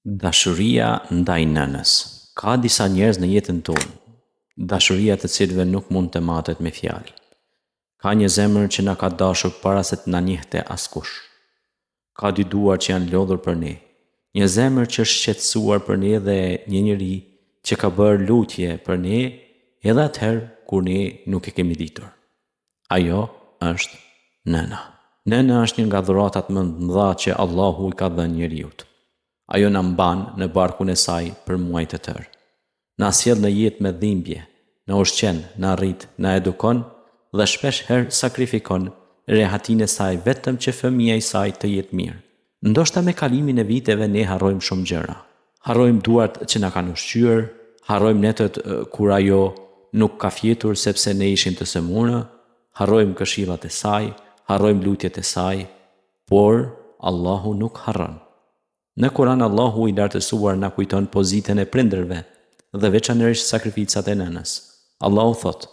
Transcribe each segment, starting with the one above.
Dashuria ndaj nënës. Ka disa njerëz në jetën tonë, dashuria të cilëve nuk mund të matet me fjalë. Ka një zemër që na ka dashur para se të na njihte askush. Ka dy duar që janë lodhur për ne, një zemër që është shqetësuar për ne dhe një njeri që ka bërë lutje për ne edhe atëherë kur ne nuk e kemi ditur. Ajo është nëna. Nëna është një nga dhuratat më të mëdha që Allahu i ka dhënë njeriut. Ajo na mban në barkun e saj për muaj të tërë. Na sjell në jetë me dhimbje, na ushqen, na rrit, na edukon dhe shpesh herë sakrifikon rehatin e saj vetëm që fëmia i saj të jetë mirë. Ndoshta me kalimin e viteve ne harrojmë shumë gjëra. Harrojmë duart që na kanë ushqyer, harrojmë netët kur ajo nuk ka fjetur sepse ne ishim të sëmurë, harrojmë këshillat e saj, harrojmë lutjet e saj, por Allahu nuk harron. Në Kur'an Allahu i lartësuar na kujton pozitën e prindërve dhe veçanërisht sakrificat e nënës. Allahu thot: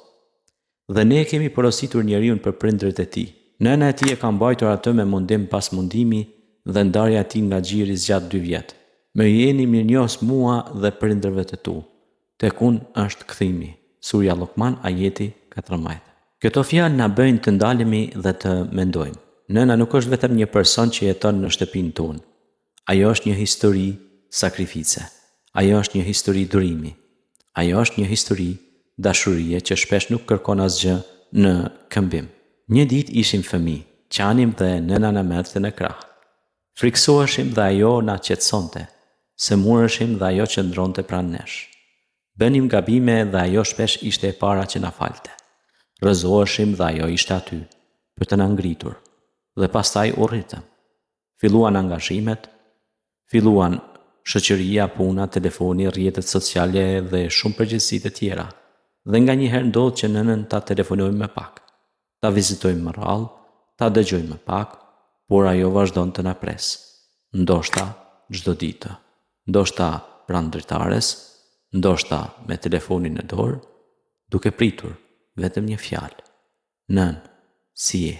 "Dhe ne kemi porositur njeriun për prindërit e tij. Nëna e tij e ka mbajtur atë me mundim pas mundimi dhe ndarja e tij nga xhiri zgjat 2 vjet. Më jeni mirënjohës mua dhe prindërve të tu. Tek unë është kthimi." Surja Luqman ajeti 14. Këto fjalë na bëjnë të ndalemi dhe të mendojmë. Nëna nuk është vetëm një person që jeton në shtëpinë tonë. Ajo është një histori sakrifice. Ajo është një histori durimi. Ajo është një histori dashurie që shpesh nuk kërkon asgjë në këmbim. Një ditë ishim fëmijë, qanim dhe nëna na merrte në krah. Friksoheshim dhe ajo na qetësonte. Sëmureshim dhe ajo qëndronte pranë nesh. Bënim gabime dhe ajo shpesh ishte e para që na falte. Rrëzoheshim dhe ajo ishte aty për të na ngritur. Dhe pastaj u rritëm. Filluan angazhimet, filluan shoqëria, puna, telefoni, rrjetet sociale dhe shumë përgjegjësitë e tjera. Dhe nganjëherë ndodh që nënën ta telefonojmë më pak, ta vizitojmë më rrallë, ta dëgjojmë më pak, por ajo vazhdon të na pres. Ndoshta çdo ditë, ndoshta pranë dritares, ndoshta me telefonin në dorë, duke pritur vetëm një fjalë. Nën, si je?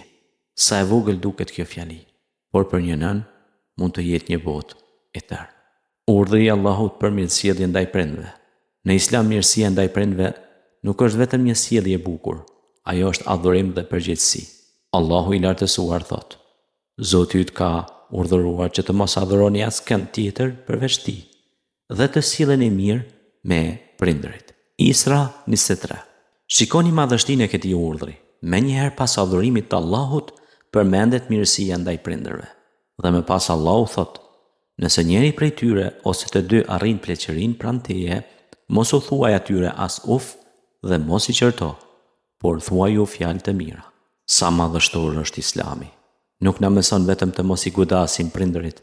Sa e vogël duket kjo fjali, por për një nën mund të jetë një botë e tërë. Urdhri i Allahut për mirësjellje ndaj prindve. Në Islam mirësia ndaj prindve nuk është vetëm një sjellje e bukur, ajo është adhurim dhe përgjegjësi. Allahu i lartësuar thot: "Zoti yt ka urdhëruar që të mos adhuroni askënd tjetër përveç tij dhe të silleni mirë me prindërit." Isra 23. Shikoni madhështinë e këtij urdhri. Menjëherë pas adhurimit të Allahut përmendet mirësia ndaj prindërve. Dhe më pas Allahu thot: "Nëse njeri prej tyre ose të dy arrin pleqërinë pranë teje, mos u thuaj atyre as uf dhe mos i qërto, por thuaj ju fjalë të mira." Sa madhështor është Islami. Nuk na mëson vetëm të mos i godasim prindërit,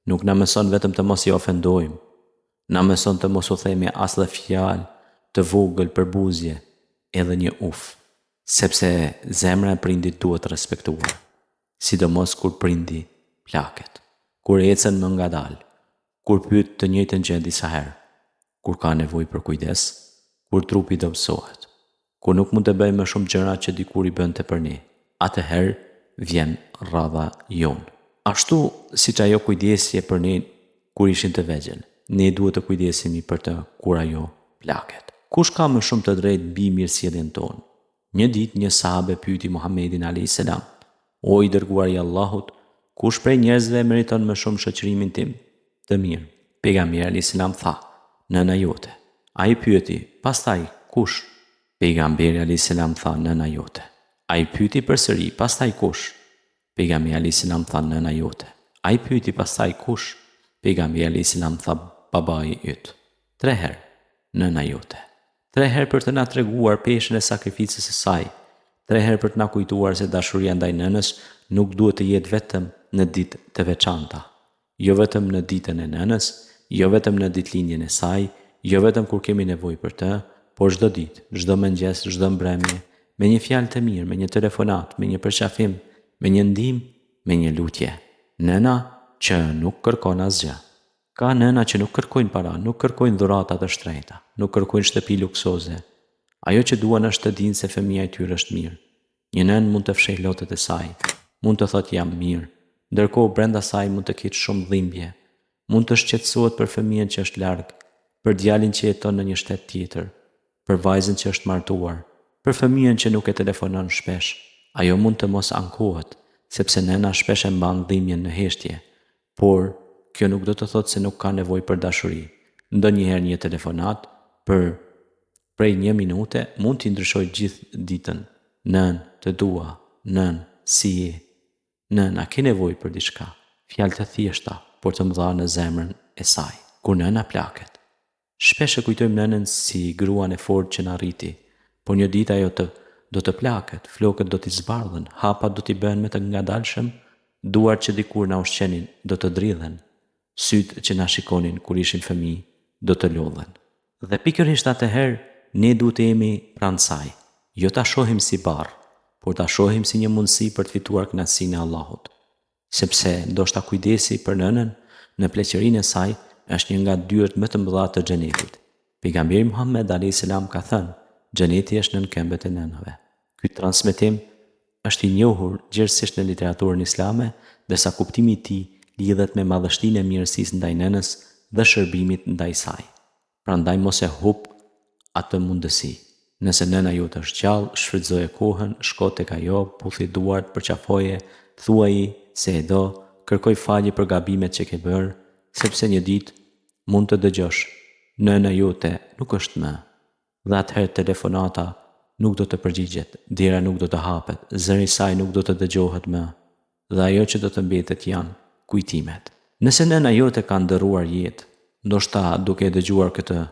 nuk na mëson vetëm të mos i ofendojmë, na mëson të mos u themi as dhe fjalë të vogël për buzje, edhe një uf, sepse zemra e prindit duhet respektuar, sidomos kur prindi plaket, kur ecën më ngadalë, kur pyet të njëjtën gjë disa herë, kur ka nevojë për kujdes, kur trupi dobësohet, kur nuk mund të bëjmë më shumë gjëra që dikur i bënte për ne, atëherë vjen rradha jonë. Ashtu siç ajo kujdesje për ne kur ishim të vegjël, ne duhet të kujdesemi për të kur ajo plaket. Kush ka më shumë të drejtë mbi mirësjelljen tonë? Një ditë një sahabe pyeti Muhamedit alayhis salam: "O i dërguari i Allahut, kush prej njerëzve meriton më shumë shoqërimin tim të mirë?" Pejgamberi alayhis salam tha: "Nëna jote." Ai pyeti: "Pastaj kush?" Pejgamberi alayhis salam tha: "Nëna jote." Ai pyeti përsëri: "Pastaj kush?" Pejgamberi alayhis salam tha: "Nëna jote." Ai pyeti: "Pastaj kush?" Pejgamberi alayhis salam tha: "Babai yt." 3 herë: "Nëna jote." 3 herë për të na treguar peshën e sakrificës së saj. 3 herë për të na kujtuar se dashuria ndaj nënës nuk duhet të jetë vetëm në ditë të veçanta, jo vetëm në ditën e nënës, jo vetëm në ditëlindjen e saj, jo vetëm kur kemi nevojë për të, por çdo ditë, çdo mëngjes, çdo mbrëmje, me një fjalë të mirë, me një telefonat, me një përqafim, me një ndihmë, me një lutje. Nëna që nuk kërkon asgjë. Ka nëna që nuk kërkojnë para, nuk kërkojnë dhurata të shtrenjta, nuk kërkojnë shtëpi luksoze. Ajo që duan është të dinë se fëmia e tyre është mirë. Një nën mund të fshehë lotët e saj, mund të thotë jam mirë, ndërkohë brenda saj mund të ketë shumë dhimbje, Mund të shqetësohet për fëmijën që është larg, për djalin që jeton në një shtet tjetër, për vajzën që është martuar, për fëmijën që nuk e telefonon shpesh. Ajo mund të mos ankohet, sepse nëna shpesh e mban dhimbjen në heshtje, por kjo nuk do të thotë se nuk ka nevojë për dashuri. Ndonjëherë një telefonat prej 1 minute mund t'i ndryshojë gjithë ditën. Nën, të dua, nën, si je? Nën, a ke nevojë për diçka? Fjalë të thjeshta, por të mëdha në zemrën e saj. Kur nëna plaket, shpesh e kujtojmë nënën si gruan e fortë që na rriti, por një ditë ajo do të plaket, flokët do t'i zbardhen, hapat do t'i bëhen me të ngadalshëm, duart që dikur na ushqenin do të dridhen, sytë që na shikonin kur ishin fëmijë do të lodhen. Dhe pikërisht atëherë ne duhet të jemi pranë saj, jo ta shohim si barr, por ta shohim si një mundësi për të fituar kënaqësinë e Allahut. Sepse ndoshta kujdesi për nënën në pleqërinë e saj është një nga dyert më të mëdha të xhenetit. Pejgamberi Muhammed a.s. ka thënë, xheneti është nën këmbët e nënave. Ky transmetim është i njohur gjithsesi në literaturën islame, ndërsa kuptimi i tij lidhet me madhështinë e mirësisë ndaj nënës dhe shërbimit ndaj saj. Prandaj mos e hub atë mundësi. Nëse nëna jote është gjallë, shfrytëzoje kohën, shko tek ajo, puthi duart, përqafoje, thuaji se e do, kërkoj falje për gabimet që ke bërë, sepse një ditë mund të dëgjosh, nëna jote nuk është më. Dhe atëherë telefonata nuk do të përgjigjet, dera nuk do të hapet, zëri i saj nuk do të dëgjohet më, dhe ajo që do të mbetet janë kujtimet. Nëse nëna jote ka ndërruar jetë, ndoshta duke e dëgjuar këtë,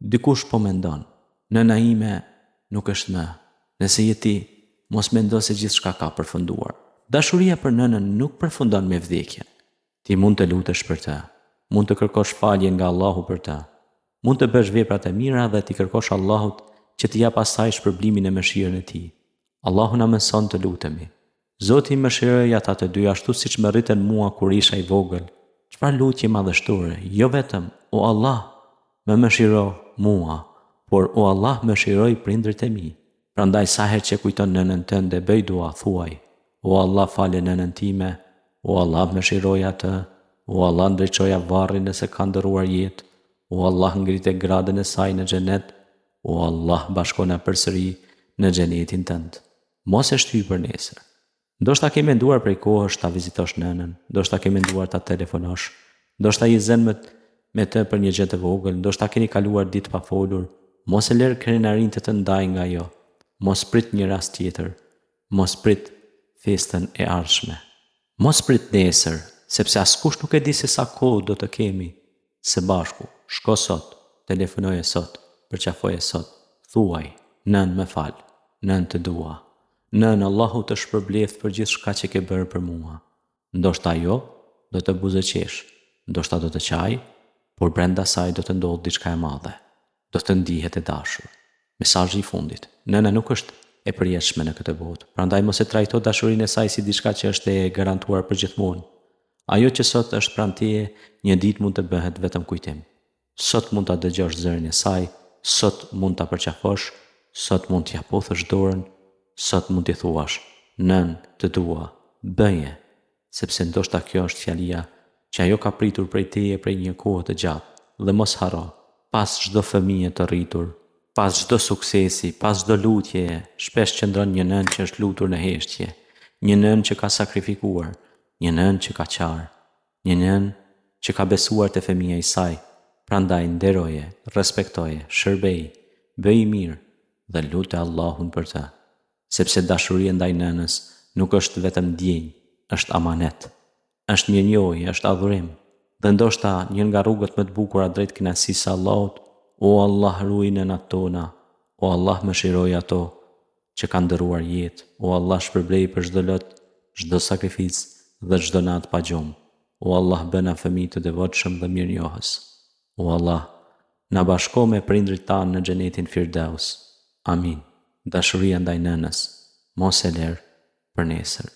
dikush po mendon, nëna ime nuk është më. Nëse je ti, mos mendo se gjithçka ka përfunduar. Dashuria për nënën nuk përfundon me vdekjen. Ti mund të lutesh për të, mund të kërkosh falje nga Allahu për të, mund të bësh veprat e mira dhe t'i kërkosh Allahut që t'i jap asaj shpërblimin e mëshirën e tij. Allahu na mëson të lutemi. Zoti mëshiroj ata të dy ashtu siç më rritën mua kur isha i vogël. Çfarë lutje madhështore, jo vetëm o Allah, më mëshiro mua, por o Allah mëshiroj prindërit e mi. Prandaj sa herë që kujton nënën tënde, bëj dua, thuaj: o Allah, fale nënën time, o Allah mëshiroj atë, o Allah ndriçoja varrin nëse ka ndërruar jetë, o Allah ngrite gradën e saj në xhenet, o Allah bashkona përsëri në xhenetin tënd. Mos e shtyj për nesër. Ndoshta ke menduar prej kohësh ta vizitosh nënën, ndoshta ke menduar ta telefonosh, ndoshta je zën me të për një gjë të vogël, ndoshta keni kaluar ditë pa folur. Mos e lër krenarin të ndaj nga ajo. Mos prit një rast tjetër. Mos prit festën e ardhshme. Mos prit nesër, sepse askush nuk e di se sa kohë do të kemi së bashku. Shko sot, telefonoje sot, përqafoje sot, thuaj: nën më fal, nën të dua. Nën, Allahu të shpërbleft për gjithë shka që ke bërë për mua. Ndoshta ajo do të buzëqesh, ndoshta do të qaj, por brenda saj do të ndodhë diçka e madhe. Do të ndihet e dashur. Mesazhi i fundit. Nëna nuk është e përjetshme në këtë botë, prandaj mos e trajto dashurinë e saj si diçka që është e garantuar për gjithmonë. Ajo që sot është pranë teje, një ditë mund të bëhet vetëm kujtim. Sot mund ta dëgjosh zërin e saj, sot mund ta përqafosh, sot mund t'ia pothësh dorën, sot mund t'i thuash: nën, të dua, bëje, sepse ndoshta kjo është fjalia që ajo ka pritur prej teje prej një kohe të gjatë. Dhe mos harro, pas çdo fëmije të rritur, pas çdo suksesi, pas çdo lutjeje, shpesh qëndron një nën që është lutur në heshtje, një nën që ka sakrifikuar, një nën që ka qarë, një nën që ka besuar te fëmija i saj. Prandaj nderoje, respektoje, shërbej, bëj i mirë dhe lute Allahun për të, sepse dashuria ndaj nënës nuk është vetëm ndjenjë, është amanet, është mirënjohje, është adhurim. Dhe ndoshta një nga rrugët më të bukura drejt kënaqësisë së Allahut: o Allah, ruaj nënat tona, o Allah mëshiroj ato që kanë ndëruar jetë, o Allah shpërblej për çdo lot, çdo sakrificë dhe çdo natë pa gjumë, o Allah bëna fëmijë të devotshëm dhe mirënjohës, o Allah na bashko me prindrit tanë në xhenetin Firdaus. Amin. Dashuria ndaj nënës mos e lër për nesër.